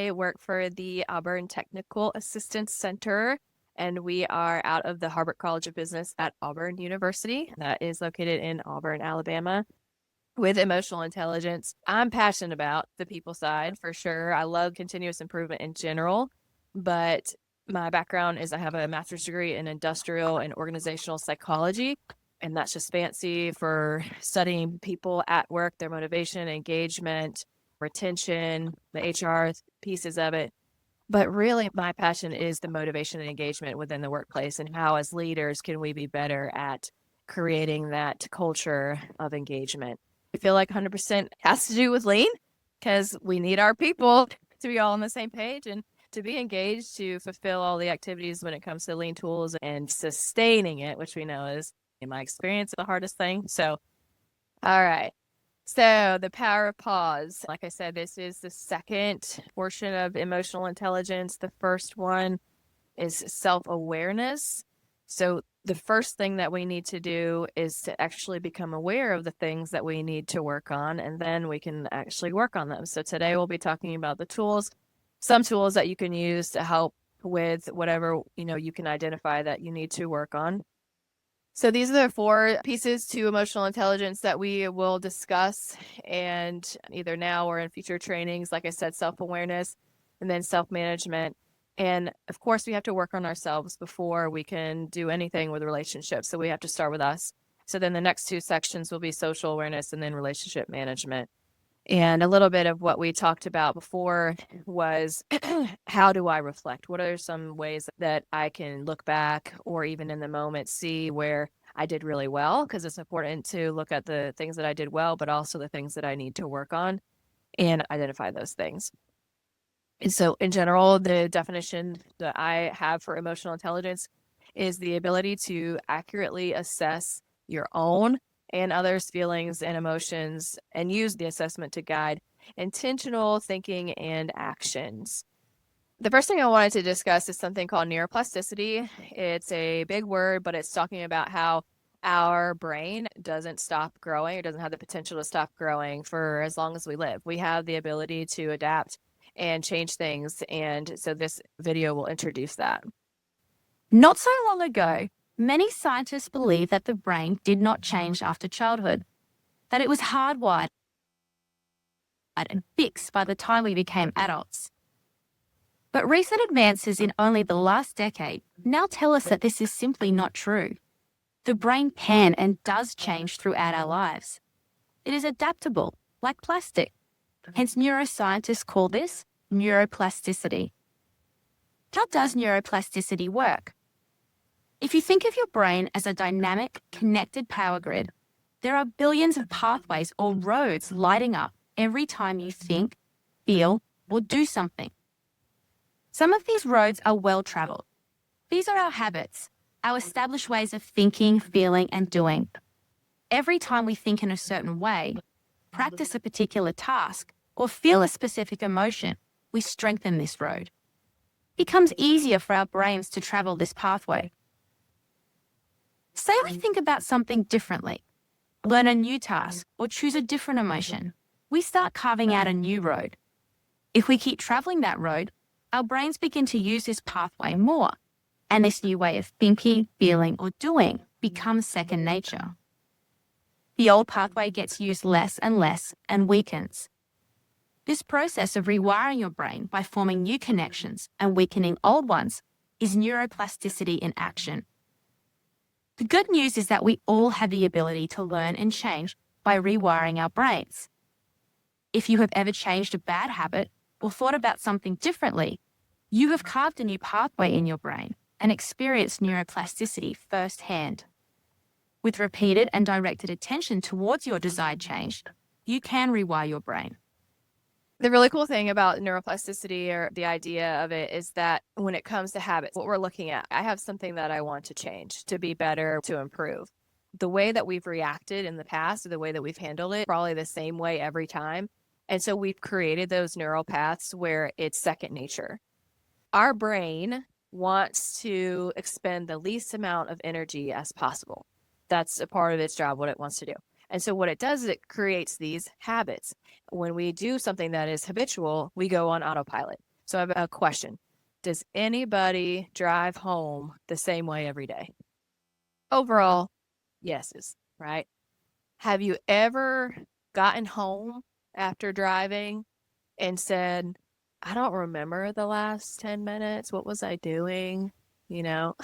I work for the Auburn Technical Assistance Center, and we are out of the Harbert College of Business at Auburn University. That is located in Auburn, Alabama. With emotional intelligence, I'm passionate about the people side for sure. I love continuous improvement in general, but my background is I have a master's degree in industrial and organizational psychology, and that's just fancy for studying people at work, their motivation, engagement, retention, the HR pieces of it. But really, my passion is the motivation and engagement within the workplace, and how, as leaders, can we be better at creating that culture of engagement. I feel like 100% has to do with lean, because we need our people to be all on the same page and to be engaged to fulfill all the activities when it comes to lean tools and sustaining it, which we know is, in my experience, the hardest thing. So, all right. So, the power of pause. Like I said, this is the second portion of emotional intelligence. The first one is self-awareness. So, the first thing that we need to do is to actually become aware of the things that we need to work on, and then we can actually work on them. So, today we'll be talking about the tools, some tools that you can use to help with whatever, you can identify that you need to work on. So these are the 4 pieces to emotional intelligence that we will discuss, and either now or in future trainings. Like I said, self-awareness, and then self-management. And of course, we have to work on ourselves before we can do anything with relationships. So we have to start with us. So then the next 2 sections will be social awareness and then relationship management. And a little bit of what we talked about before was how do I reflect? What are some ways that I can look back, or even in the moment see where I did really well? Because it's important to look at the things that I did well, but also the things that I need to work on and identify those things. And so, in general, the definition that I have for emotional intelligence is the ability to accurately assess your own and others' feelings and emotions, and use the assessment to guide intentional thinking and actions. The first thing I wanted to discuss is something called neuroplasticity. It's a big word, but it's talking about how our brain doesn't stop growing, or doesn't have the potential to stop growing for as long as we live. We have the ability to adapt and change things, and so this video will introduce that. Not so long ago, many scientists believed that the brain did not change after childhood, that it was hardwired and fixed by the time we became adults. But recent advances in only the last decade now tell us that this is simply not true. The brain can and does change throughout our lives. It is adaptable, like plastic. Hence, neuroscientists call this neuroplasticity. How does neuroplasticity work? If you think of your brain as a dynamic, connected power grid, there are billions of pathways or roads lighting up every time you think, feel, or do something. Some of these roads are well-traveled. These are our habits, our established ways of thinking, feeling, and doing. Every time we think in a certain way, practice a particular task, or feel a specific emotion, we strengthen this road. It becomes easier for our brains to travel this pathway. Say we think about something differently, learn a new task, or choose a different emotion. We start carving out a new road. If we keep traveling that road, our brains begin to use this pathway more, and this new way of thinking, feeling, or doing becomes second nature. The old pathway gets used less and less and weakens. This process of rewiring your brain by forming new connections and weakening old ones is neuroplasticity in action. The good news is that we all have the ability to learn and change by rewiring our brains. If you have ever changed a bad habit or thought about something differently, you have carved a new pathway in your brain and experienced neuroplasticity firsthand. With repeated and directed attention towards your desired change, you can rewire your brain. The really cool thing about neuroplasticity, or the idea of it, is that when it comes to habits, what we're looking at, I have something that I want to change, to be better, to improve. The way that we've reacted in the past, or the way that we've handled it, probably the same way every time. And so we've created those neural paths where it's second nature. Our brain wants to expend the least amount of energy as possible. That's a part of its job, what it wants to do. And so what it does is it creates these habits. When we do something that is habitual, we go on autopilot. So I have a question. Does anybody drive home the same way every day? Overall, yeses, right? Have you ever gotten home after driving and said, I don't remember the last 10 minutes. What was I doing? You know,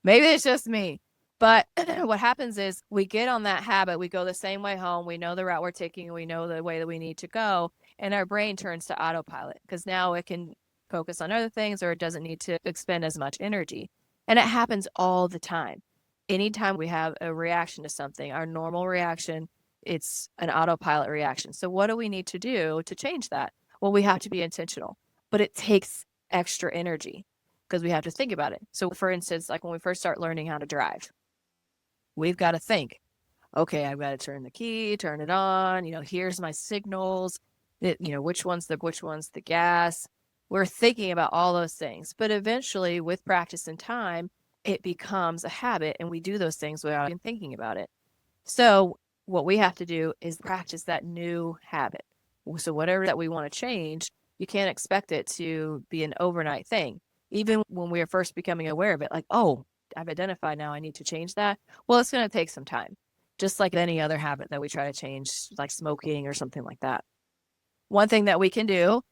maybe it's just me. But what happens is we get on that habit. We go the same way home. We know the route we're taking. We know the way that we need to go. And our brain turns to autopilot because now it can focus on other things or it doesn't need to expend as much energy. And it happens all the time. Anytime we have a reaction to something, our normal reaction, it's an autopilot reaction. So, what do we need to do to change that? Well, we have to be intentional, but it takes extra energy because we have to think about it. So, for instance, like when we first start learning how to drive, we've got to think, okay, I've got to turn the key, turn it on, here's my signals, which one's the gas. We're thinking about all those things. But eventually, with practice and time, it becomes a habit and we do those things without even thinking about it. So, what we have to do is practice that new habit. So, whatever that we want to change, you can't expect it to be an overnight thing. Even when we are first becoming aware of it, like, oh, I've identified now I need to change that. Well, it's going to take some time, just like any other habit that we try to change, like smoking or something like that. One thing that we can do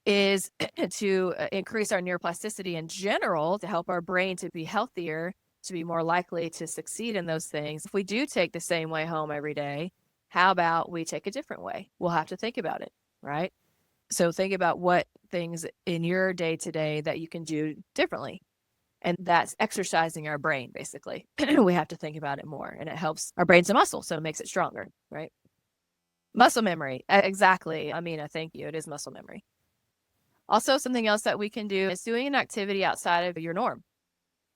is to increase our neuroplasticity in general to help our brain to be healthier, to be more likely to succeed in those things. If we do take the same way home every day, how about we take a different way? We'll have to think about it, right? So think about what things in your day to day that you can do differently. And that's exercising our brain, basically. We have to think about it more, and it helps our brain's a muscle, so it makes it stronger, right? Muscle memory. Exactly. Amina, thank you. It is muscle memory. Also, something else that we can do is doing an activity outside of your norm.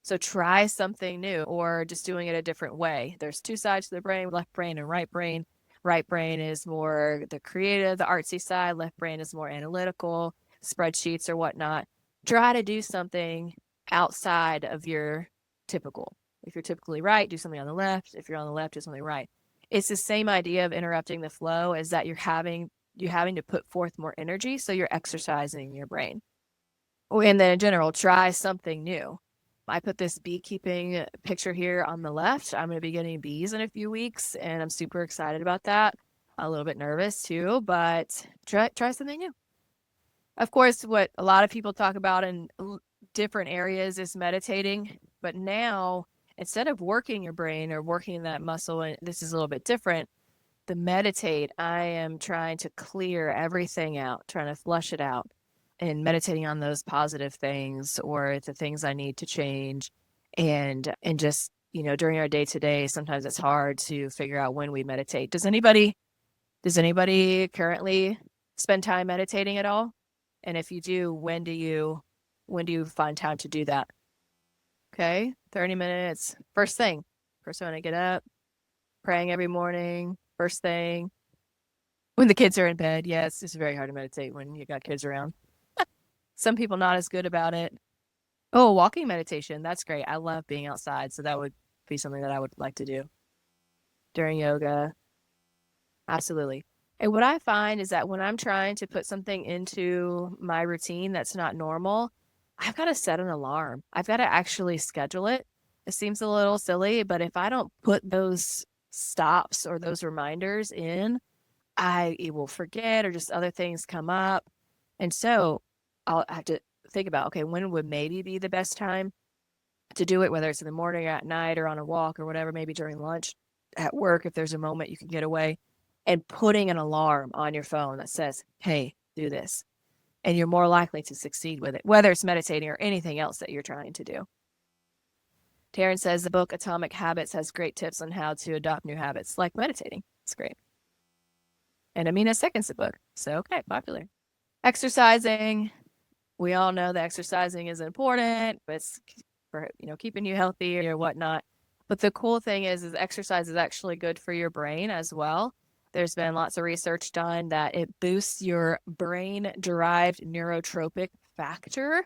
So try something new or just doing it a different way. There's two sides to the brain, left brain and right brain. Right brain is more the creative, the artsy side. Left brain is more analytical, spreadsheets or whatnot. Try to do something outside of your typical. If you're typically right, do something on the left. If you're on the left, do something right. It's the same idea of interrupting the flow as that you're having to put forth more energy, so you're exercising your brain. And then in general, try something new. I put this beekeeping picture here on the left. I'm going to be getting bees in a few weeks, and I'm super excited about that. A little bit nervous too, but try something new. Of course, what a lot of people talk about in different areas is meditating, but now instead of working your brain or working that muscle, and this is a little bit different, the meditate, I am trying to clear everything out, trying to flush it out and meditating on those positive things or the things I need to change. And just, during our day to day, sometimes it's hard to figure out when we meditate. Does anybody currently spend time meditating at all? And if you do, when do you find time to do that? Okay, 30 minutes. First thing when I get up, praying every morning, first thing. When the kids are in bed, yes, it's very hard to meditate when you got kids around. Some people not as good about it. Oh, walking meditation, that's great. I love being outside, so that would be something that I would like to do during yoga. Absolutely. And what I find is that when I'm trying to put something into my routine that's not normal, I've got to set an alarm. I've got to actually schedule it. It seems a little silly, but if I don't put those stops or those reminders in, I will forget or just other things come up. And so I'll have to think about, okay, when would maybe be the best time to do it, whether it's in the morning or at night or on a walk or whatever, maybe during lunch, at work, if there's a moment you can get away, and putting an alarm on your phone that says, hey, do this. And you're more likely to succeed with it, whether it's meditating or anything else that you're trying to do. Taryn says the book Atomic Habits has great tips on how to adopt new habits, like meditating. It's great. And Amina seconds the book. So, okay, popular. Exercising. We all know that exercising is important. It's for, keeping you healthy or whatnot. But the cool thing is exercise is actually good for your brain as well. There's been lots of research done that it boosts your brain-derived neurotropic factor,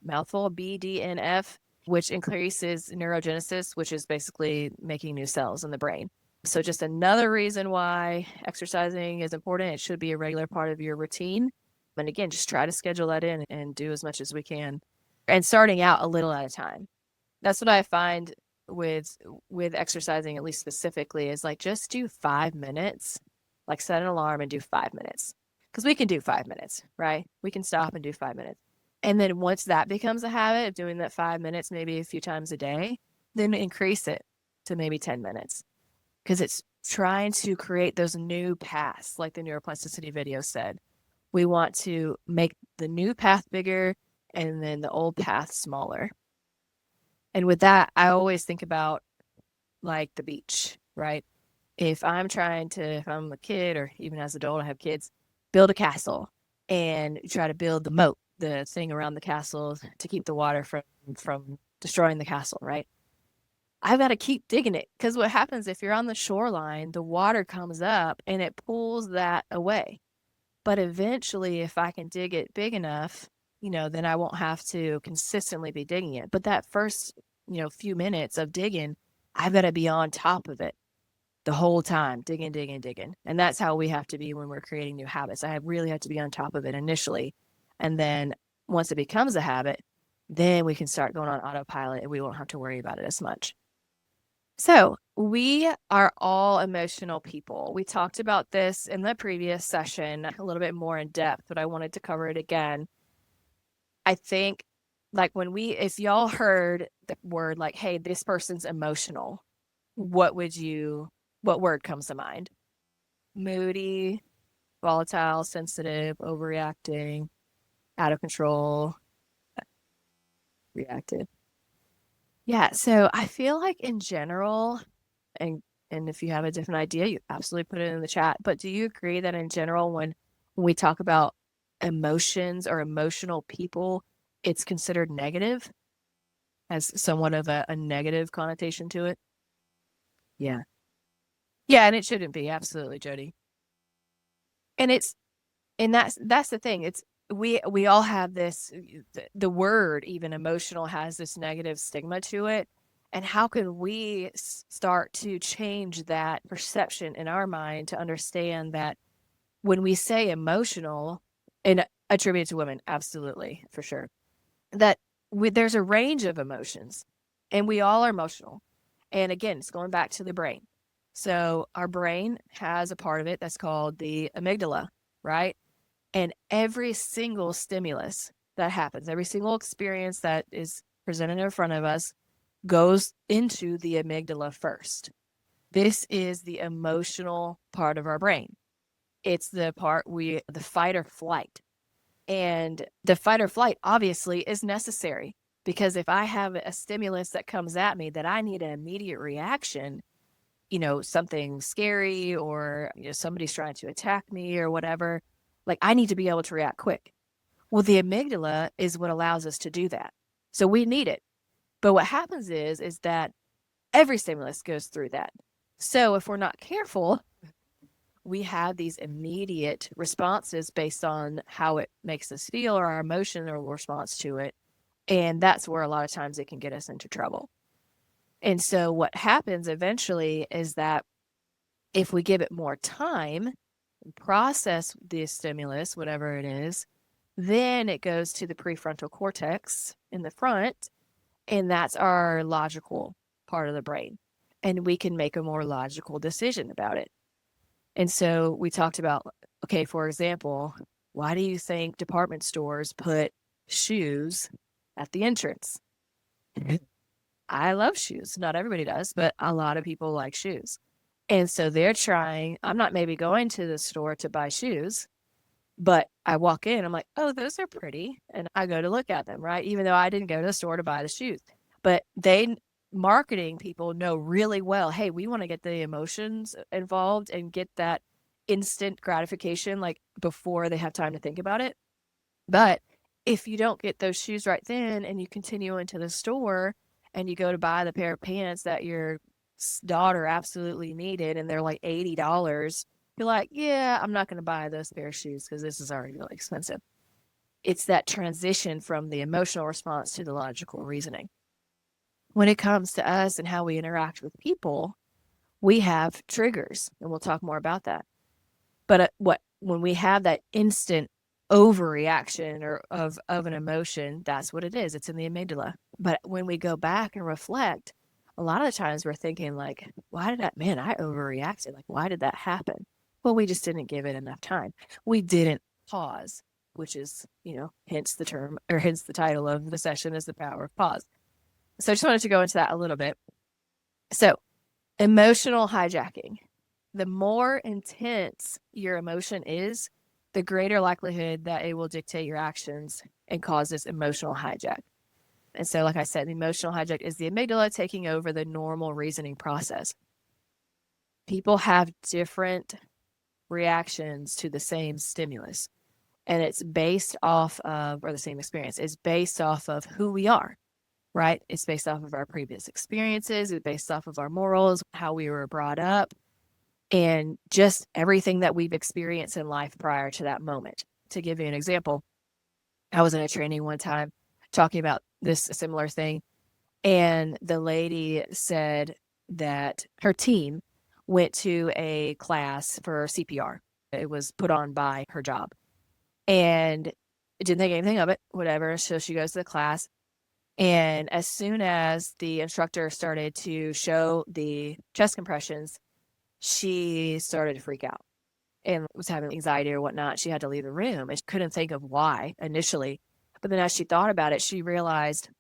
mouthful, BDNF, which increases neurogenesis, which is basically making new cells in the brain. So just another reason why exercising is important. It should be a regular part of your routine. And again, just try to schedule that in and do as much as we can. And starting out a little at a time. That's what I find with exercising, at least specifically, is like just do 5 minutes. Like set an alarm and do 5 minutes. Because we can do 5 minutes, right? We can stop and do 5 minutes. And then once that becomes a habit of doing that 5 minutes, maybe a few times a day, then increase it to maybe 10 minutes. Because it's trying to create those new paths, like the neuroplasticity video said. We want to make the new path bigger and then the old path smaller. And with that, I always think about like the beach, right? If I'm a kid or even as an adult, I have kids, build a castle and try to build the moat, the thing around the castle to keep the water from destroying the castle, right? I've got to keep digging it because what happens if you're on the shoreline, the water comes up and it pulls that away. But eventually, if I can dig it big enough, then I won't have to consistently be digging it. But that first, few minutes of digging, I've got to be on top of it the whole time, digging, digging, digging. And that's how we have to be when we're creating new habits. I really have to be on top of it initially. And then once it becomes a habit, then we can start going on autopilot and we won't have to worry about it as much. So we are all emotional people. We talked about this in the previous session a little bit more in depth, but I wanted to cover it again. I think like if y'all heard the word like, hey, this person's emotional, what word comes to mind? Moody, volatile, sensitive, overreacting, out of control, reactive. Yeah, so I feel like in general, and if you have a different idea, you absolutely put it in the chat. But do you agree that in general, when we talk about emotions or emotional people, it's considered negative, has somewhat of a negative connotation to it? Yeah. Yeah, and it shouldn't be, absolutely, Jody. And that's the thing. It's we all have this the word even emotional has this negative stigma to it. And how can we start to change that perception in our mind to understand that when we say emotional and attributed to women, absolutely, for sure, that there's a range of emotions and we all are emotional. And again, it's going back to the brain. So our brain has a part of it that's called the amygdala, right? And every single stimulus that happens, every single experience that is presented in front of us goes into the amygdala first. This is the emotional part of our brain. It's the part the fight or flight. And the fight or flight obviously is necessary because if I have a stimulus that comes at me that I need an immediate reaction, something scary or somebody's trying to attack me or whatever, like I need to be able to react quick. Well, the amygdala is what allows us to do that. So we need it. But what happens is that every stimulus goes through that. So if we're not careful, we have these immediate responses based on how it makes us feel or our emotional response to it. And that's where a lot of times it can get us into trouble. And so what happens eventually is that if we give it more time, process the stimulus, whatever it is, then it goes to the prefrontal cortex in the front, and that's our logical part of the brain. And we can make a more logical decision about it. And so we talked about, okay, for example, why do you think department stores put shoes at the entrance? I love shoes. Not everybody does, but a lot of people like shoes. And so I'm not maybe going to the store to buy shoes, but I walk in, I'm like, oh, those are pretty. And I go to look at them, right? Even though I didn't go to the store to buy the shoes. But marketing people know really well, hey, we want to get the emotions involved and get that instant gratification, like before they have time to think about it. But if you don't get those shoes right then and you continue into the store and you go to buy the pair of pants that your daughter absolutely needed and they're like $80, you're like, yeah, I'm not going to buy those pair of shoes because this is already really expensive. It's that transition from the emotional response to the logical reasoning. When it comes to us and how we interact with people, we have triggers, and we'll talk more about that. But when we have that instant overreaction or of an emotion, that's what it is. It's in the amygdala. But when we go back and reflect, a lot of the times we're thinking like, why did that, man, I overreacted. Like, why did that happen? Well, we just didn't give it enough time. We didn't pause, which is, hence the term or hence the title of the session is the power of pause. So I just wanted to go into that a little bit. So emotional hijacking. The more intense your emotion is, the greater likelihood that it will dictate your actions and cause this emotional hijack. And so, like I said, the emotional hijack is the amygdala taking over the normal reasoning process. People have different reactions to the same stimulus, and it's based off of, or the same experience, it's based off of who we are, right? It's based off of our previous experiences, it's based off of our morals, how we were brought up, and just everything that we've experienced in life prior to that moment. To give you an example, I was in a training one time talking about this similar thing, and the lady said that her team went to a class for CPR. It was put on by her job, and didn't think anything of it, whatever. So she goes to the class, and as soon as the instructor started to show the chest compressions, she started to freak out and was having anxiety or whatnot. She had to leave the room and she couldn't think of why initially. But then as she thought about it, she realized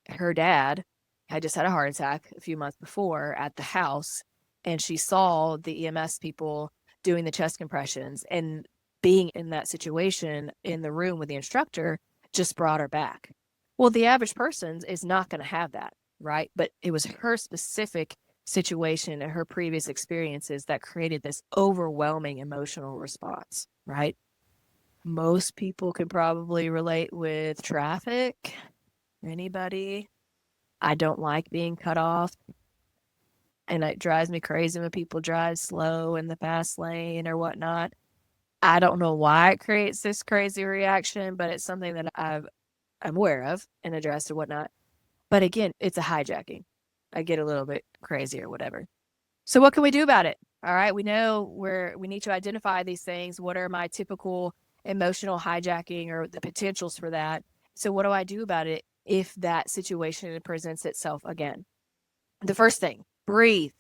her dad had just had a heart attack a few months before at the house. And she saw the EMS people doing the chest compressions, and being in that situation in the room with the instructor just brought her back. Well, the average person is not going to have that, right? But it was her specific situation and her previous experiences that created this overwhelming emotional response, right? Most people can probably relate with traffic. Anybody? I don't like being cut off. And it drives me crazy when people drive slow in the fast lane or whatnot. I don't know why it creates this crazy reaction, but it's something that I'm aware of and addressed and whatnot. But again, it's a hijacking. I get a little bit crazy or whatever. So what can we do about it? All right, we know we need to identify these things. What are my typical emotional hijacking or the potentials for that? So what do I do about it if that situation presents itself again? The first thing, breathe.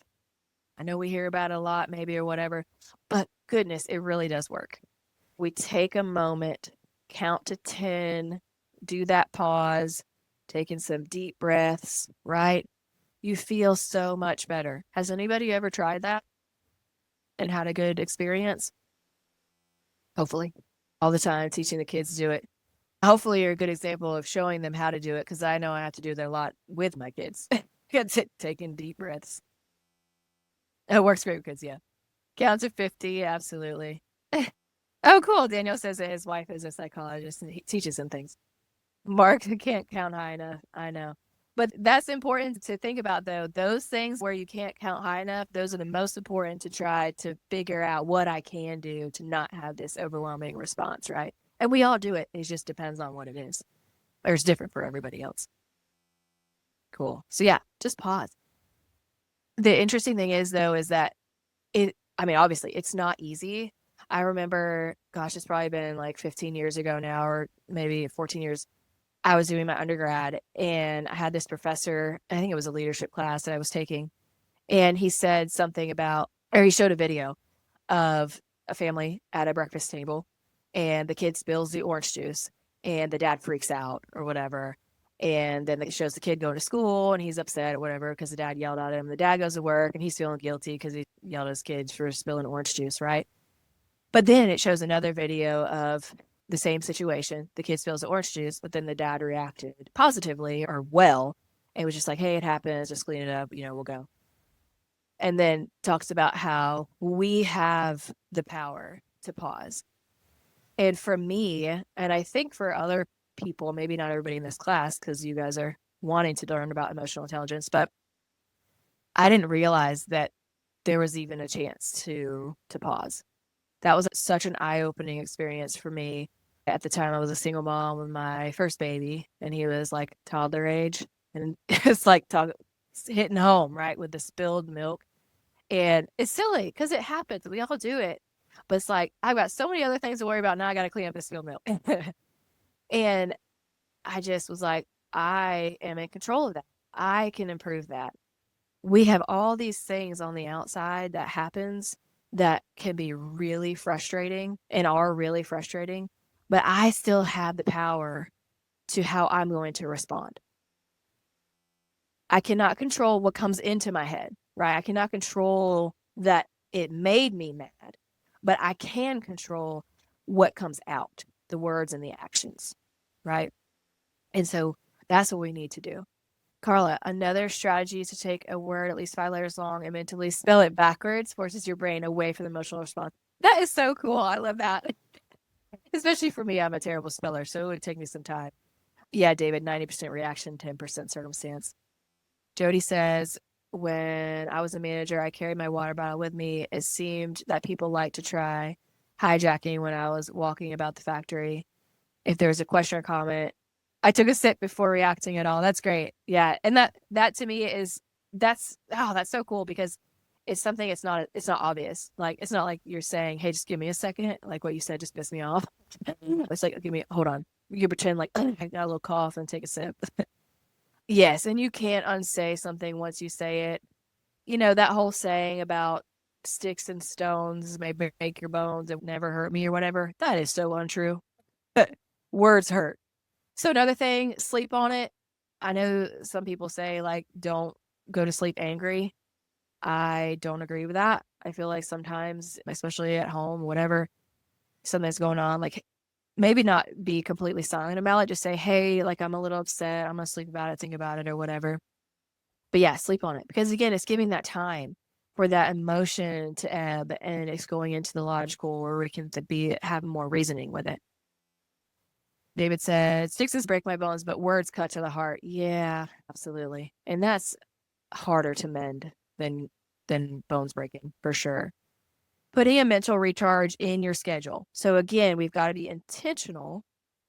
I know we hear about it a lot, maybe, or whatever, but goodness, it really does work. We take a moment, count to 10, do that pause, taking some deep breaths, right? You feel so much better. Has anybody ever tried that and had a good experience? Hopefully. All the time, teaching the kids to do it. Hopefully, you're a good example of showing them how to do it, because I know I have to do that a lot with my kids. Taking deep breaths. It works great with kids, yeah. Count to 50, absolutely. Oh, cool. Daniel says that his wife is a psychologist and he teaches him things. Mark can't count high enough. I know. But that's important to think about, though. Those things where you can't count high enough, those are the most important to try to figure out what I can do to not have this overwhelming response, right? And we all do it. It just depends on what it is. Or it's different for everybody else. Cool. So yeah, just pause. The interesting thing is, though, is that obviously it's not easy. I remember, gosh, it's probably been like 15 years ago now, or maybe 14 years. I was doing my undergrad and I had this professor, I think it was a leadership class that I was taking, and he said something about, or he showed a video of a family at a breakfast table and the kid spills the orange juice and the dad freaks out or whatever. And then it shows the kid going to school and he's upset or whatever because the dad yelled at him. The dad goes to work and he's feeling guilty because he yelled at his kids for spilling orange juice, right? But then it shows another video of the same situation. The kid spills the orange juice, but then the dad reacted positively or well and was just like, hey, it happens, just clean it up, we'll go. And then talks about how we have the power to pause. And for me, and I think for other people, maybe not everybody in this class, because you guys are wanting to learn about emotional intelligence, but I didn't realize that there was even a chance to pause. That was such an eye-opening experience for me. At the time, I was a single mom with my first baby, and he was like toddler age, and it's like hitting home, right, with the spilled milk. And it's silly because it happens. We all do it. But it's like, I've got so many other things to worry about. Now I got to clean up this field milk. And I just was like, I am in control of that. I can improve that. We have all these things on the outside that happens that can be really frustrating and are really frustrating, but I still have the power to how I'm going to respond. I cannot control what comes into my head, right? I cannot control that it made me mad, but I can control what comes out, the words and the actions, right? And so that's what we need to do. Carla, another strategy is to take a word at least 5 letters long and mentally spell it backwards, forces your brain away from the emotional response. That is so cool. I love that. Especially for me, I'm a terrible speller, so it would take me some time. Yeah, David, 90% reaction, 10% circumstance. Jody says, when I was a manager, I carried my water bottle with me. It seemed that people liked to try hijacking when I was walking about the factory. If there was a question or comment, I took a sip before reacting at all. That's great. Yeah. And that to me is that's so cool because it's something it's not obvious. Like it's not like you're saying, hey, just give me a second. Like what you said just pissed me off. It's like, hold on. You pretend like I got a little cough and take a sip. Yes, and you can't unsay something once you say it. That whole saying about sticks and stones may break your bones, it never hurt me or whatever. That is so untrue. Words hurt. So another thing, sleep on it. I know some people say like don't go to sleep angry. I don't agree with that. I feel like sometimes, especially at home, whatever, something's going on, like maybe not be completely silent about it. Just say, hey, like I'm a little upset. I'm gonna sleep about it, think about it, or whatever. But yeah, sleep on it because again, it's giving that time for that emotion to ebb, and it's going into the logical where we can have more reasoning with it. David said, sticks break my bones, but words cut to the heart. Yeah, absolutely. And that's harder to mend than bones breaking for sure. Putting a mental recharge in your schedule. So again, we've got to be intentional.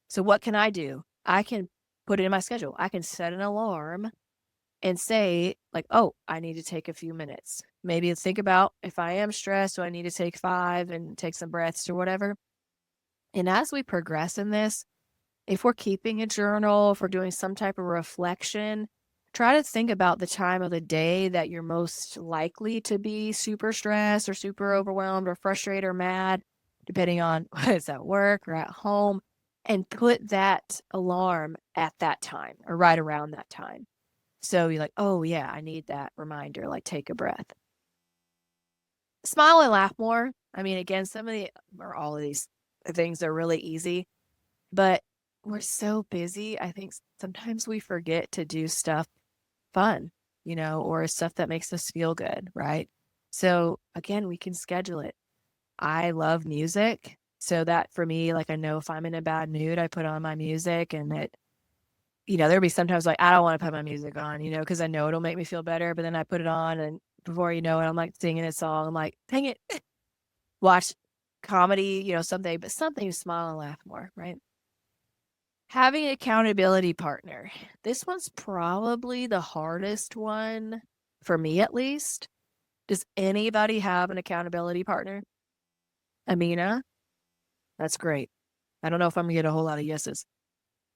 So what can I do? I can put it in my schedule. I can set an alarm and say like, oh, I need to take a few minutes. Maybe think about if I am stressed, do I need to take 5 and take some breaths or whatever? And as we progress in this, if we're keeping a journal, if we're doing some type of reflection, try to think about the time of the day that you're most likely to be super stressed or super overwhelmed or frustrated or mad, depending on whether it's at work or at home, and put that alarm at that time or right around that time. So you're like, oh, yeah, I need that reminder, like take a breath. Smile and laugh more. I mean, again, all of these things are really easy, but we're so busy. I think sometimes we forget to do stuff fun, or stuff that makes us feel good, right? So again, we can schedule it. I love music. So that for me, like I know if I'm in a bad mood, I put on my music and there'll be sometimes like I don't want to put my music on, because I know it'll make me feel better. But then I put it on and before you know it, I'm like singing a song. I'm like, dang it. Watch comedy, something, but something you smile and laugh more, right? Having an accountability partner. This one's probably the hardest one for me, at least. Does anybody have an accountability partner? Amina? That's great. I don't know if I'm going to get a whole lot of yeses.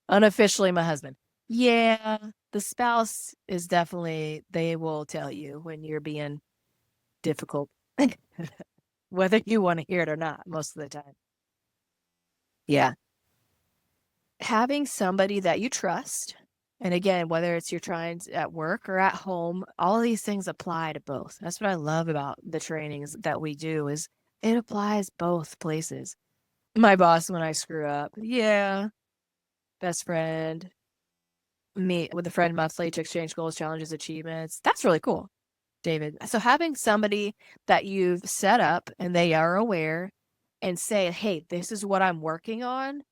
Unofficially, my husband. Yeah, the spouse is definitely, they will tell you when you're being difficult, whether you want to hear it or not, most of the time. Yeah. Having somebody that you trust, and again, whether it's you're trying at work or at home, all of these things apply to both. That's what I love about the trainings that we do is it applies both places. My boss when I screw up, yeah, best friend, meet with a friend monthly to exchange goals, challenges, achievements. That's really cool, David. So having somebody that you've set up and they are aware and say, hey, this is what I'm working on.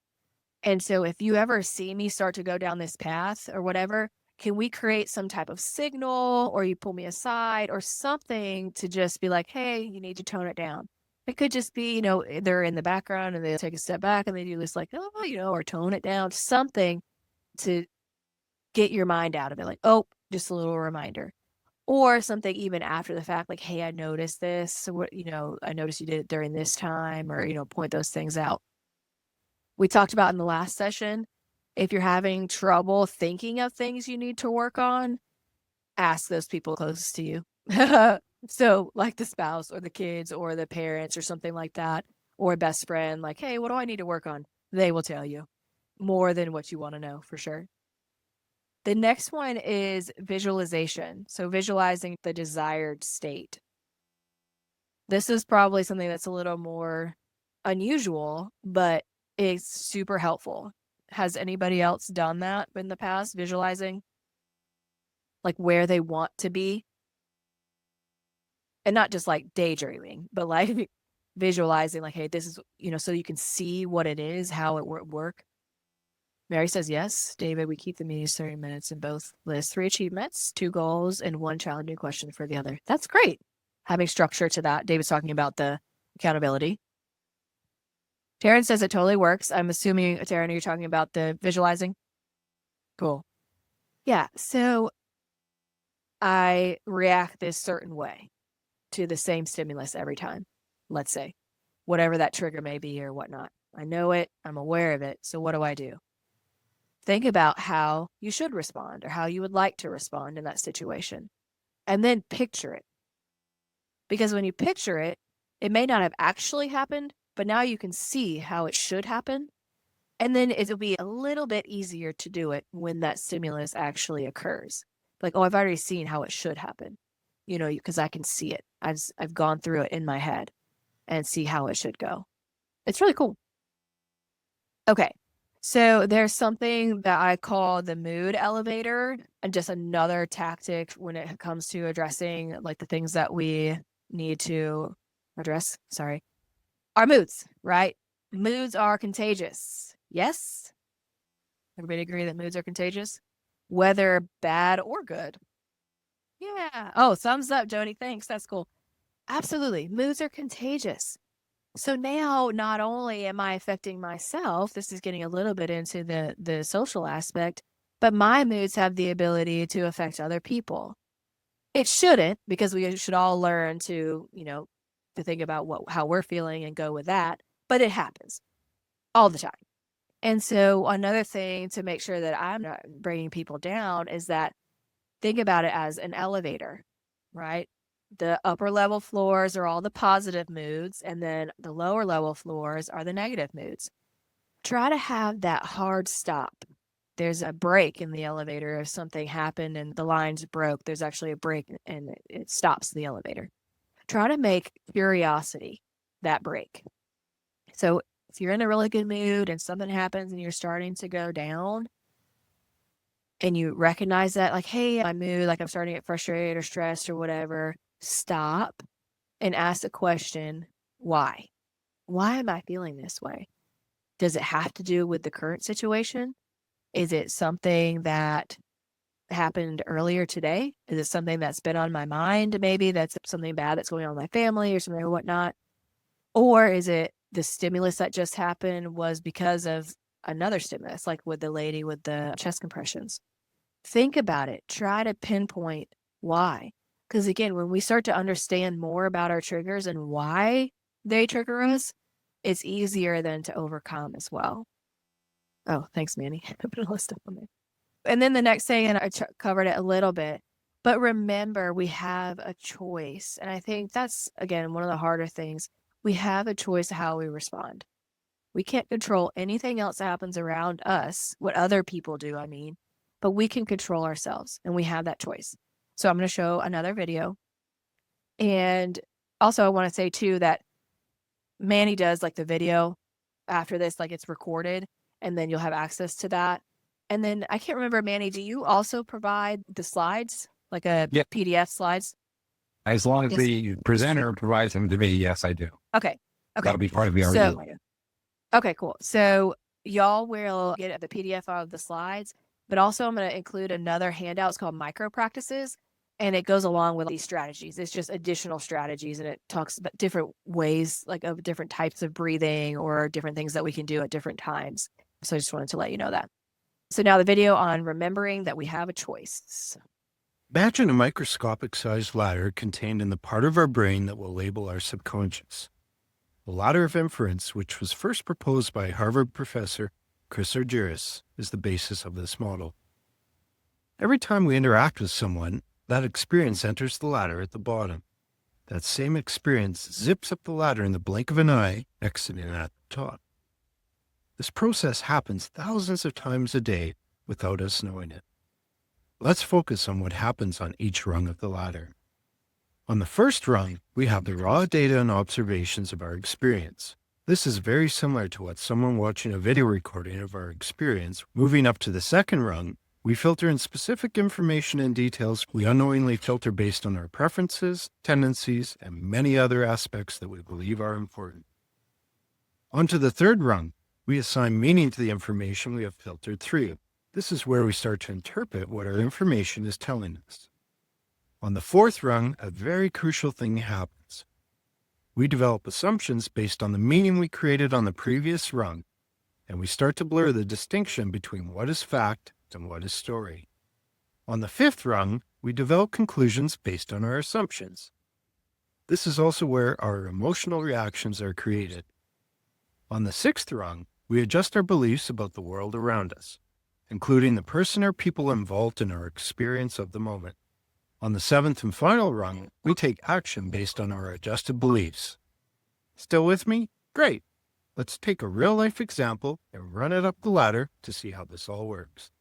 And so if you ever see me start to go down this path or whatever, can we create some type of signal or you pull me aside or something to just be like, hey, you need to tone it down. It could just be, they're in the background and they take a step back and they do this like, oh, or tone it down, something to get your mind out of it. Like, oh, just a little reminder. Or something even after the fact, like, hey, I noticed this. So what, I noticed you did it during this time, or, point those things out. We talked about in the last session, if you're having trouble thinking of things you need to work on, ask those people closest to you. So, like the spouse or the kids or the parents or something like that, or a best friend, like, hey, what do I need to work on? They will tell you more than what you want to know for sure. The next one is visualization. So, visualizing the desired state. This is probably something that's a little more unusual, but it's super helpful. Has anybody else done that in the past, visualizing like where they want to be? And not just like daydreaming, but like visualizing, like, hey, this is, so you can see what it is, how it would work. Mary says, yes, David, we keep the meetings 30 minutes and both list 3 achievements, 2 goals, and 1 challenging question for the other. That's great. Having structure to that. David's talking about the accountability. Taryn says it totally works. I'm assuming, Taryn, you're talking about the visualizing? Cool. Yeah, so I react this certain way to the same stimulus every time, let's say, whatever that trigger may be or whatnot. I know it, I'm aware of it, so what do I do? Think about how you should respond or how you would like to respond in that situation, and then picture it. Because when you picture it, it may not have actually happened, but now you can see how it should happen. And then it'll be a little bit easier to do it when that stimulus actually occurs. Like, oh, I've already seen how it should happen, because I can see it. I've gone through it in my head and see how it should go. It's really cool. Okay. So there's something that I call the mood elevator, and just another tactic when it comes to addressing like the things that we need to address. Sorry. Our moods, right? Moods are contagious. Yes? Everybody agree that moods are contagious? Whether bad or good. Yeah. Oh, thumbs up, Jody. Thanks. That's cool. Absolutely. Moods are contagious. So now not only am I affecting myself, this is getting a little bit into the social aspect, but my moods have the ability to affect other people. It shouldn't, because we should all learn to, to think about how we're feeling and go with that, but it happens all the time. And so another thing to make sure that I'm not bringing people down is that think about it as an elevator, right? The upper level floors are all the positive moods, and then the lower level floors are the negative moods. Try to have that hard stop. There's a break in the elevator. If something happened and the lines broke, there's actually a break and it stops the elevator. Try to make curiosity that break. So if you're in a really good mood and something happens and you're starting to go down, and you recognize that, like, hey, my mood, like I'm starting to get frustrated or stressed or whatever, stop and ask the question, why? Why am I feeling this way? Does it have to do with the current situation? Is it something that happened earlier today? Is it something that's been on my mind? Maybe that's something bad that's going on with my family or something or whatnot. Or is it the stimulus that just happened was because of another stimulus, like with the lady with the chest compressions? Think about it. Try to pinpoint why. Because again, when we start to understand more about our triggers and why they trigger us, it's easier then to overcome as well. Oh, thanks, Manny. I put a list up on there. And then the next thing, and I covered it a little bit, but remember, we have a choice. And I think that's, again, one of the harder things. We have a choice how we respond. We can't control anything else that happens around us, what other people do, I mean, but we can control ourselves, and we have that choice. So I'm going to show another video. And also I want to say too that Manny does like the video after this, like it's recorded, and then you'll have access to that. And then I can't remember, Manny, do you also provide the slides, like a Yep. PDF slides? As long as Yes. the presenter provides them to me, yes, I do. Okay. That'll be part of the So, RE. okay, cool. So y'all will get the PDF of the slides, but also I'm going to include another handout. It's called Micro Practices, and it goes along with these strategies. It's just additional strategies, and it talks about different ways, like of different types of breathing or different things that we can do at different times. So I just wanted to let you know that. So now the video on remembering that we have a choice. Imagine a microscopic-sized ladder contained in the part of our brain that will label our subconscious. The Ladder of Inference, which was first proposed by Harvard professor Chris Argyris, is the basis of this model. Every time we interact with someone, that experience enters the ladder at the bottom. That same experience zips up the ladder in the blink of an eye, exiting at the top. This process happens thousands of times a day without us knowing it. Let's focus on what happens on each rung of the ladder. On the first rung, we have the raw data and observations of our experience. This is very similar to what someone watching a video recording of our experience. Moving up to the second rung, we filter in specific information and details we unknowingly filter based on our preferences, tendencies, and many other aspects that we believe are important. Onto the third rung, we assign meaning to the information we have filtered through. This is where we start to interpret what our information is telling us. On the fourth rung, a very crucial thing happens. We develop assumptions based on the meaning we created on the previous rung, and we start to blur the distinction between what is fact and what is story. On the fifth rung, we develop conclusions based on our assumptions. This is also where our emotional reactions are created. On the sixth rung, we adjust our beliefs about the world around us, including the person or people involved in our experience of the moment. On the seventh and final rung, we take action based on our adjusted beliefs. Still with me? Great. Let's take a real-life example and run it up the ladder to see how this all works.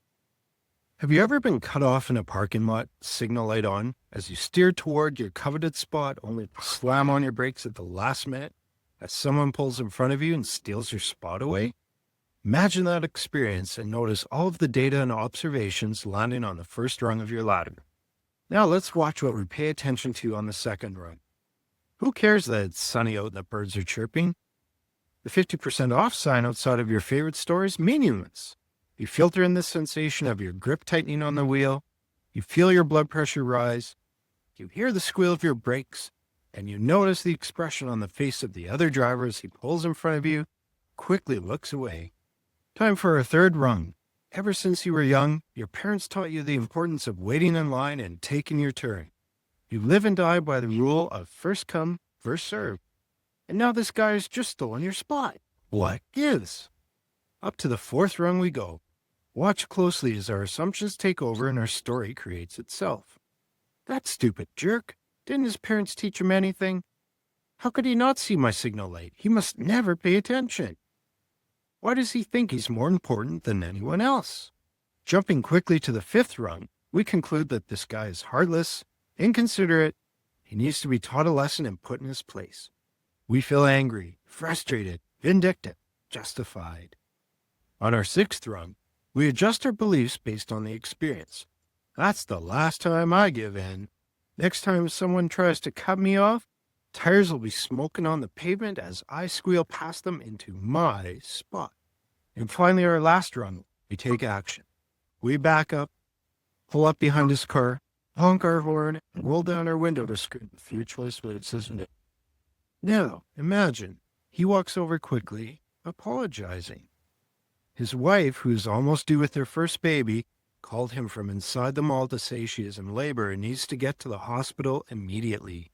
Have you ever been cut off in a parking lot, signal light on, as you steer toward your coveted spot only to slam on your brakes at the last minute as someone pulls in front of you and steals your spot away? Imagine that experience and notice all of the data and observations landing on the first rung of your ladder. Now let's watch what we pay attention to on the second rung. Who cares that it's sunny out and the birds are chirping? The 50% off sign outside of your favorite store is meaningless. You filter in the sensation of your grip tightening on the wheel, you feel your blood pressure rise, you hear the squeal of your brakes, and you notice the expression on the face of the other driver as he pulls in front of you, quickly looks away. Time for our third rung. Ever since you were young, your parents taught you the importance of waiting in line and taking your turn. You live and die by the rule of first come, first served. And now this guy has just stolen your spot. What gives? Up to the fourth rung we go. Watch closely as our assumptions take over and our story creates itself. That stupid jerk. Didn't his parents teach him anything? How could he not see my signal light? He must never pay attention. Why does he think he's more important than anyone else? Jumping quickly to the fifth rung, we conclude that this guy is heartless, inconsiderate. He needs to be taught a lesson and put in his place. We feel angry, frustrated, vindictive, justified. On our sixth rung, we adjust our beliefs based on the experience. That's the last time I give in. Next time someone tries to cut me off, tires will be smoking on the pavement as I squeal past them into my spot. And finally, our last rung, we take action. We back up, pull up behind his car, honk our horn, and roll down our window to scream a few choice words, isn't it? Now, imagine, he walks over quickly, apologizing. His wife, who's almost due with their first baby, called him from inside the mall to say she is in labor and needs to get to the hospital immediately.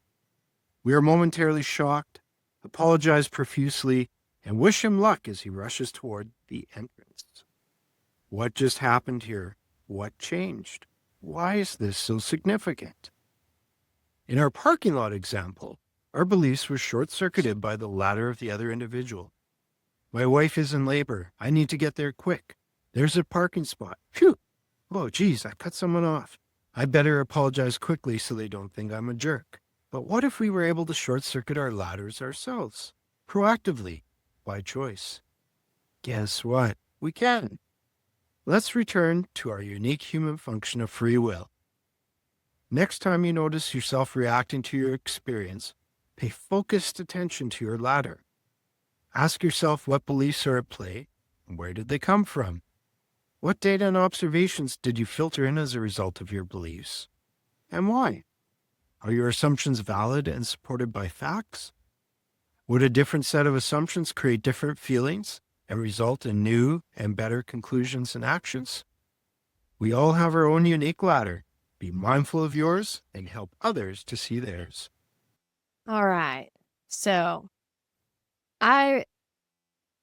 We are momentarily shocked, apologize profusely, and wish him luck as he rushes toward the entrance. What just happened here? What changed? Why is this so significant? In our parking lot example, our beliefs were short-circuited by the ladder of the other individual. My wife is in labor. I need to get there quick. There's a parking spot. Phew! Oh, geez, I cut someone off. I better apologize quickly so they don't think I'm a jerk. But what if we were able to short-circuit our ladders ourselves, proactively, by choice? Guess what? We can. Let's return to our unique human function of free will. Next time you notice yourself reacting to your experience, pay focused attention to your ladder. Ask yourself what beliefs are at play and where did they come from? What data and observations did you filter in as a result of your beliefs? And why? Are your assumptions valid and supported by facts? Would a different set of assumptions create different feelings and result in new and better conclusions and actions? We all have our own unique ladder, Be mindful of yours and help others to see theirs. All right. So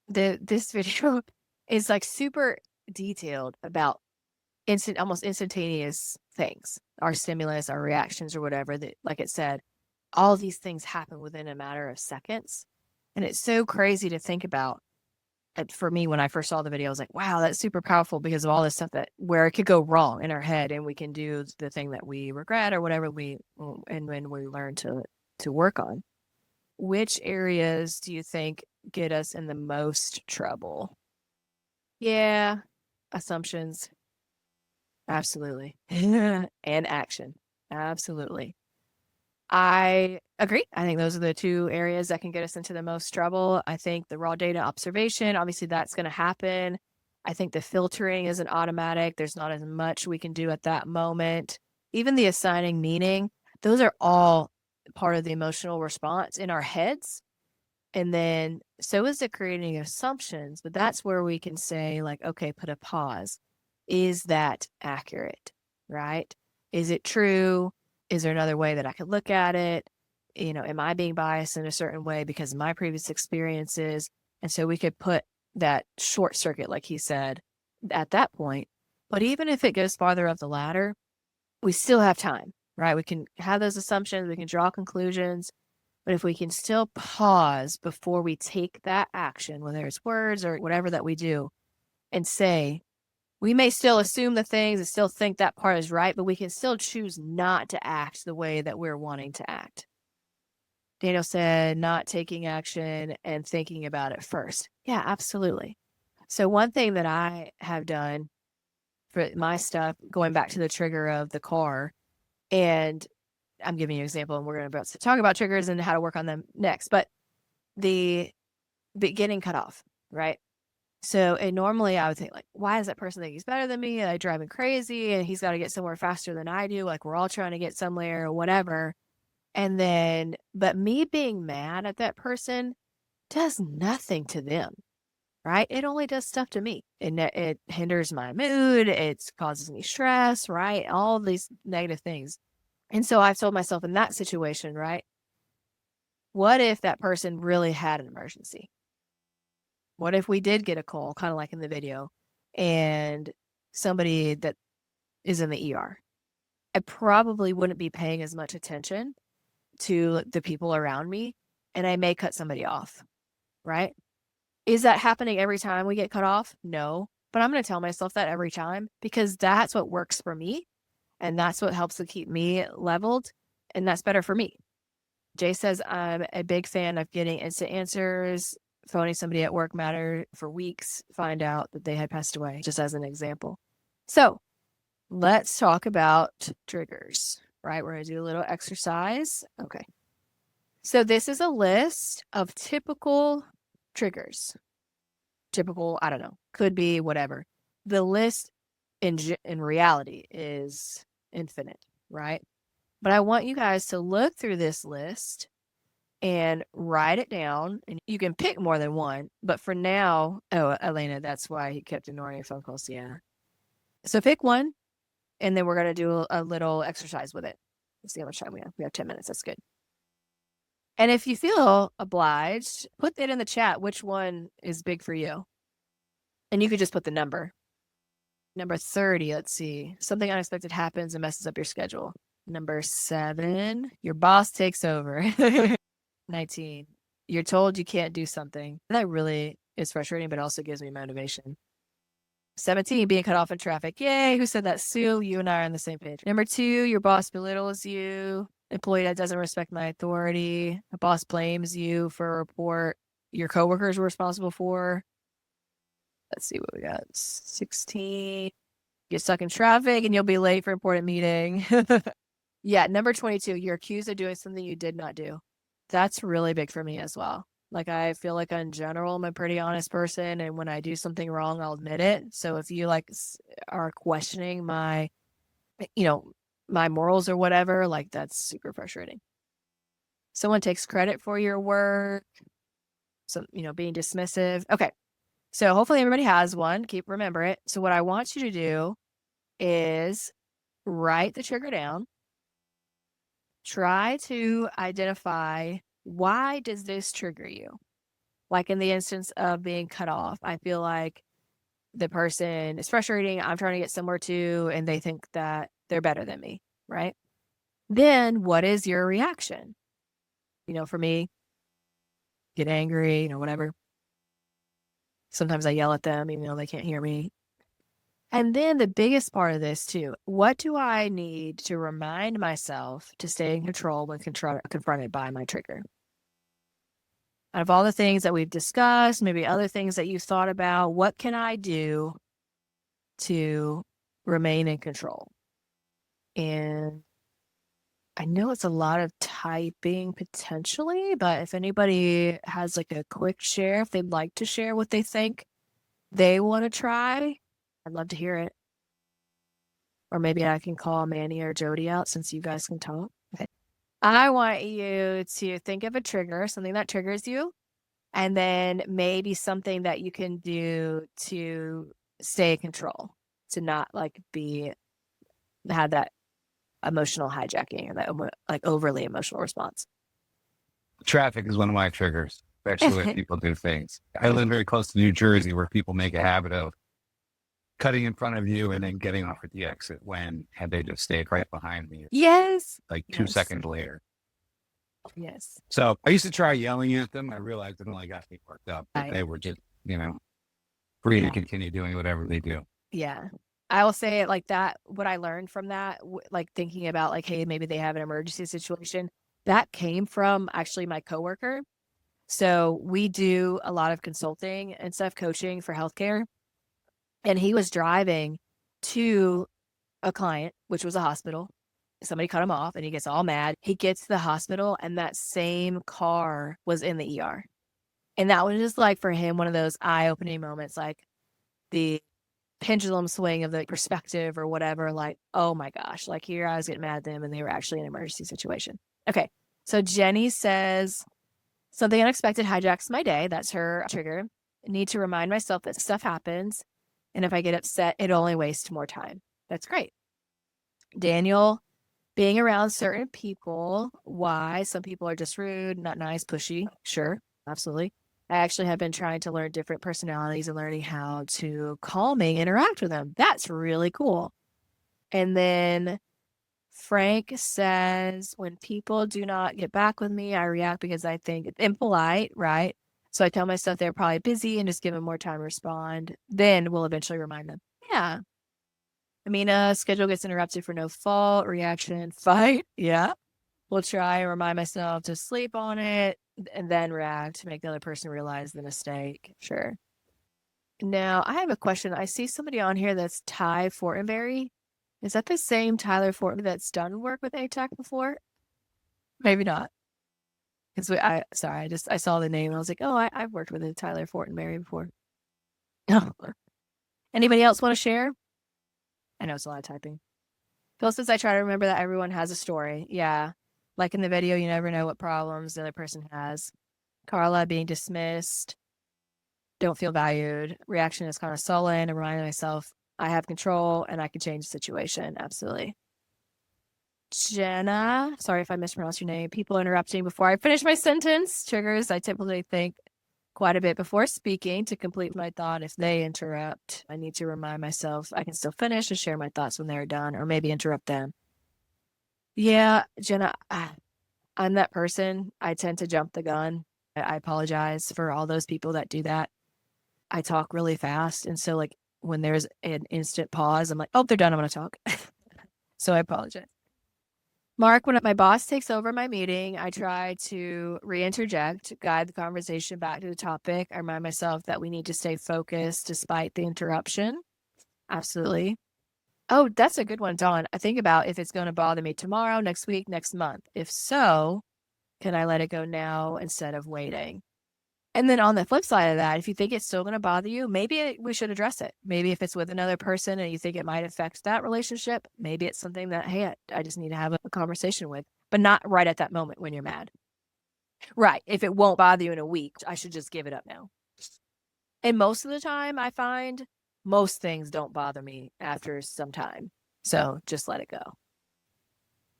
this video is like super detailed about almost instantaneous things, our stimulus, our reactions or whatever that, like it said, all these things happen within a matter of seconds. And it's so crazy to think about. And for me, when I first saw the video, I was like, wow, that's super powerful because of all this stuff where it could go wrong in our head and we can do the thing that we regret or whatever and when we learn to work on. Which areas do you think get us in the most trouble? Yeah, assumptions. Absolutely. And action. Absolutely. I agree. I think those are the two areas that can get us into the most trouble. I think the raw data observation, obviously that's going to happen. I think the filtering isn't automatic. There's not as much we can do at that moment. Even the assigning meaning, those are all part of the emotional response in our heads. And then so is the creating assumptions, but that's where we can say like, okay, put a pause. Is that accurate? Right? Is it true? Is there another way that I could look at it? Am I being biased in a certain way because of my previous experiences? And so we could put that short circuit, like he said, at that point. But even if it goes farther up the ladder, we still have time, right? We can have those assumptions, we can draw conclusions, but if we can still pause before we take that action, whether it's words or whatever that we do, and say, we may still assume the things and still think that part is right, but we can still choose not to act the way that we're wanting to act. Daniel said, not taking action and thinking about it first. Yeah, absolutely. So one thing that I have done for my stuff, going back to the trigger of the car, and I'm giving you an example, and we're going to talk about triggers and how to work on them next, but the beginning cutoff, right? So, and normally I would think like, why does that person think he's better than me? And I drive him crazy and he's got to get somewhere faster than I do. Like we're all trying to get somewhere or whatever. And then, but me being mad at that person does nothing to them, right? It only does stuff to me. It hinders my mood. It causes me stress, right? All these negative things. And so I've told myself in that situation, right? What if that person really had an emergency? What if we did get a call, kind of like in the video, and somebody that is in the ER? I probably wouldn't be paying as much attention to the people around me, and I may cut somebody off, right? Is that happening every time we get cut off? No, but I'm going to tell myself that every time because that's what works for me, and that's what helps to keep me leveled, and that's better for me. Jay says, I'm a big fan of getting instant answers. Phoning somebody at work matter for weeks, find out that they had passed away, just as an example. So let's talk about triggers, right? We're going to do a little exercise. Okay. So this is a list of typical triggers. Typical, I don't know, could be whatever. The list in reality is infinite, right? But I want you guys to look through this list and write it down. And you can pick more than one. But for now, oh, Elena, that's why he kept ignoring your phone calls. Yeah. So pick one, and then we're going to do a little exercise with it. Let's see how much time we have. We have 10 minutes. That's good. And if you feel obliged, put that in the chat. Which one is big for you? And you could just put the number. Number 30, let's see. Something unexpected happens and messes up your schedule. Number 7, your boss takes over. 19, you're told you can't do something. That really is frustrating, but also gives me motivation. 17, being cut off in traffic. Yay, who said that? Sue, you and I are on the same page. Number 2, your boss belittles you. Employee that doesn't respect my authority. A boss blames you for a report your coworkers were responsible for. Let's see what we got. 16, get stuck in traffic and you'll be late for an important meeting. Yeah, number 22, you're accused of doing something you did not do. That's really big for me as well. Like, I feel like in general, I'm a pretty honest person. And when I do something wrong, I'll admit it. So if you like are questioning my, my morals or whatever, like that's super frustrating. Someone takes credit for your work. So, being dismissive. Okay. So hopefully everybody has one. Remember it. So what I want you to do is write the trigger down. Try to identify, why does this trigger you? Like in the instance of being cut off, I feel like the person is frustrating. I'm trying to get somewhere too, and they think that they're better than me, right? Then what is your reaction? For me, get angry, whatever. Sometimes I yell at them, even though they can't hear me. And then the biggest part of this too, what do I need to remind myself to stay in control when confronted by my trigger? Out of all the things that we've discussed, maybe other things that you've thought about, what can I do to remain in control? And I know it's a lot of typing potentially, but if anybody has like a quick share, if they'd like to share what they think they want to try, I'd love to hear it. Or maybe I can call Manny or Jody out since you guys can talk. Okay. I want you to think of a trigger, something that triggers you, and then maybe something that you can do to stay in control, to not have that emotional hijacking or that like overly emotional response. Traffic is one of my triggers, especially when people do things. I live very close to New Jersey, where people make a habit of cutting in front of you and then getting off at the exit when had they just stayed right behind me. Yes. Like 2 seconds later. Yes. So I used to try yelling at them. I realized it only got me worked up. But Right. they were just, free to continue doing whatever they do. Yeah. I will say it like that. What I learned from that, like thinking about like, hey, maybe they have an emergency situation, that came from actually my coworker. So we do a lot of consulting and stuff, coaching for healthcare. And he was driving to a client, which was a hospital. Somebody cut him off and he gets all mad. He gets to the hospital and that same car was in the ER. And that was just like for him, one of those eye-opening moments, like the pendulum swing of the perspective or whatever, like, oh my gosh, like here I was getting mad at them and they were actually in an emergency situation. Okay. So Jenny says, something unexpected hijacks my day. That's her trigger. I need to remind myself that stuff happens. And if I get upset, it only wastes more time. That's great. Daniel, being around certain people. Why? Some people are just rude, not nice, pushy. Sure. Absolutely. I actually have been trying to learn different personalities and learning how to calming interact with them. That's really cool. And then Frank says, when people do not get back with me, I react because I think it's impolite, right? So I tell myself they're probably busy and just give them more time to respond. Then we'll eventually remind them. Yeah. Amina, schedule gets interrupted for no fault, reaction, fight. Yeah. We'll try and remind myself to sleep on it and then react to make the other person realize the mistake. Sure. Now, I have a question. I see somebody on here that's Ty Fortenberry. Is that the same Tyler Fortenberry that's done work with ATAC before? Maybe not. Because I saw the name and I was like, oh, I've worked with a Tyler Fortenberry before. Anybody else want to share? I know it's a lot of typing. Phil says, I try to remember that everyone has a story. Yeah. Like in the video, you never know what problems the other person has. Carla, being dismissed. Don't feel valued. Reaction is kind of sullen and reminding myself I have control and I can change the situation. Absolutely. Jenna, sorry if I mispronounced your name. People interrupting before I finish my sentence. Triggers, I typically think quite a bit before speaking to complete my thought. If they interrupt, I need to remind myself I can still finish and share my thoughts when they're done, or maybe interrupt them. Yeah, Jenna, I'm that person. I tend to jump the gun. I apologize for all those people that do that. I talk really fast. And so like when there's an instant pause, I'm like, oh, they're done. I'm going to talk. So I apologize. Mark, when my boss takes over my meeting, I try to reinterject, guide the conversation back to the topic. I remind myself that we need to stay focused despite the interruption. Absolutely. Oh, that's a good one, Dawn. I think about if it's going to bother me tomorrow, next week, next month. If so, can I let it go now instead of waiting? And then on the flip side of that, if you think it's still going to bother you, maybe we should address it. Maybe if it's with another person and you think it might affect that relationship, maybe it's something that, hey, I just need to have a conversation with, but not right at that moment when you're mad. Right. If it won't bother you in a week, I should just give it up now. And most of the time, I find most things don't bother me after some time. So just let it go.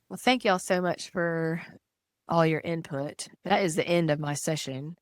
Well, thank y'all so much for all your input. That is the end of my session.